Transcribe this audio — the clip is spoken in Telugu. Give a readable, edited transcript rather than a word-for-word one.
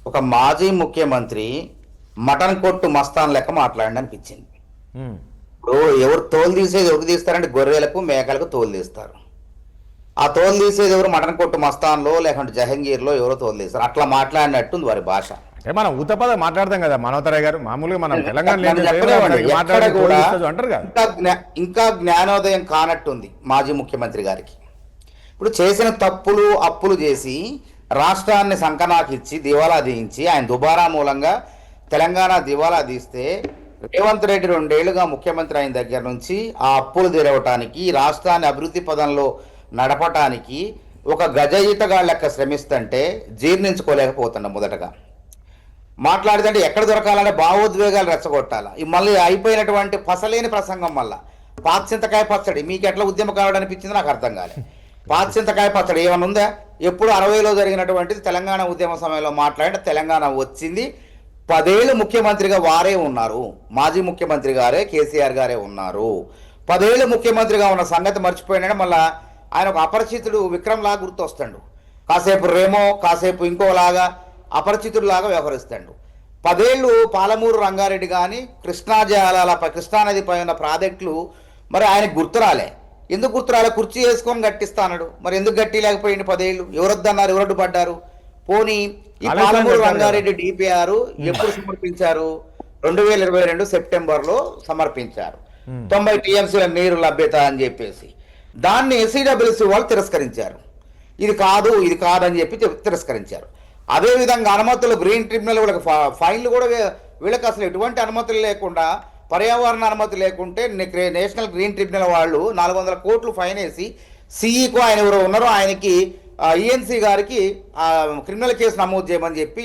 ఒక మాజీ ముఖ్యమంత్రి మటన్ కొట్టు మస్తాన్ లెక్క మాట్లాడండి అనిపించింది. ఉమ్. ఇప్పుడు ఎవరు తోలు తీసేది ఎవరికి తీస్తారంటే గొర్రెలకు మేకలకు తోలు తీస్తారు. ఆ తోలు తీసేది ఎవరు మటన్ కొట్టు మస్తాన్లో లేకుంటే జహంగీర్లో ఎవరో తోలు తీస్తారు. అట్లా మాట్లాడినట్టుంది వారి భాష. అంటే మనం ఊతపద మాట్లాడతాం కదా మనోతరయ్య గారు, మామూలుగా మనం తెలంగాణ నన్ను చెప్పలేమండి. ఎక్కడ కూడా అంటారు కదా. ఇంకా జ్ఞానోదయం కానట్టుంది మాజీ ముఖ్యమంత్రి గారికి. ఇప్పుడు చేసిన తప్పులు అప్పులు చేసి రాష్ట్రాన్ని సంకనాకిచ్చి దివాలా తీయించి ఆయన దుబారా మూలంగా తెలంగాణ దివాలా తీస్తే రేవంత్ రెడ్డి 2 ఏళ్లుగా ముఖ్యమంత్రి అయిన దగ్గర నుంచి ఆ అప్పులు తెరవటానికి రాష్ట్రాన్ని అభివృద్ధి పదంలో నడపటానికి ఒక గజ ఈతగాళ్ళ లెక్క శ్రమిస్తుంటే జీర్ణించుకోలేకపోతున్నాం. మొదటగా మాట్లాడితే ఎక్కడ దొరకాలంటే భావోద్వేగాలు రెచ్చగొట్టాల. ఈ మళ్ళీ అయిపోయినటువంటి పసలేని ప్రసంగం మళ్ళా పాచింతకాయ పచ్చడి మీకు ఎట్లా ఉద్యమకారుడు అనిపించింది నాకు అర్థం కాలే. పాచింతకాయ పచ్చడి ఏమన్నా ఉందా? ఎప్పుడు 60లో జరిగినటువంటిది తెలంగాణ ఉద్యమ సమయంలో మాట్లాడితే తెలంగాణ వచ్చింది. 10 ఏళ్ళు ముఖ్యమంత్రిగా వారే ఉన్నారు. మాజీ ముఖ్యమంత్రి గారే కేసీఆర్ గారే ఉన్నారు. 10 ఏళ్ళు ముఖ్యమంత్రిగా ఉన్న సంగతి మర్చిపోయినాడు. మళ్ళా ఆయన ఒక అపరిచితుడు విక్రమ్ లాగా గుర్తొస్తాడు. కాసేపు రేమో కాసేపు ఇంకోలాగా అపరిచితుడిలాగా వ్యవహరిస్తాడు. 10 ఏళ్ళు పాలమూరు రంగారెడ్డి కానీ కృష్ణా జలాలపై కృష్ణానది పై ఉన్న ప్రాజెక్టులు మరి ఆయనకు గుర్తురాలే. ఎందుకు గుర్తురాలే? కుర్చీ వేసుకొని గట్టిస్తాడు. మరి ఎందుకు గట్టి లేకపోయింది? 10 ఏళ్ళు ఎవరొద్దన్నారు, ఎవరొడ్డు పడ్డారు? పోనీ ఈ పాలమూరు రంగారెడ్డి డిపిఆర్ ఎప్పుడు సమర్పించారు? 2022 సెప్టెంబర్లో సమర్పించారు. 90 టీఎంసీల నీరు లభ్యత అని చెప్పేసి దాన్ని ఎస్సీడబ్ల్యూసీ వాళ్ళు తిరస్కరించారు. ఇది కాదని చెప్పి తిరస్కరించారు. అదేవిధంగా అనుమతులు గ్రీన్ ట్రిబ్యునల్ వీళ్ళకి ఫైన్లు కూడా వీళ్ళకి అసలు ఎటువంటి అనుమతులు లేకుండా పర్యావరణ అనుమతి లేకుంటే నేషనల్ గ్రీన్ ట్రిబ్యునల్ వాళ్ళు 400 కోట్లు ఫైన్ వేసి సిఈకు ఆయన ఎవరో ఉన్నారో ఆయనకి ఈఎన్సీ గారికి క్రిమినల్ కేసు నమోదు చేయమని చెప్పి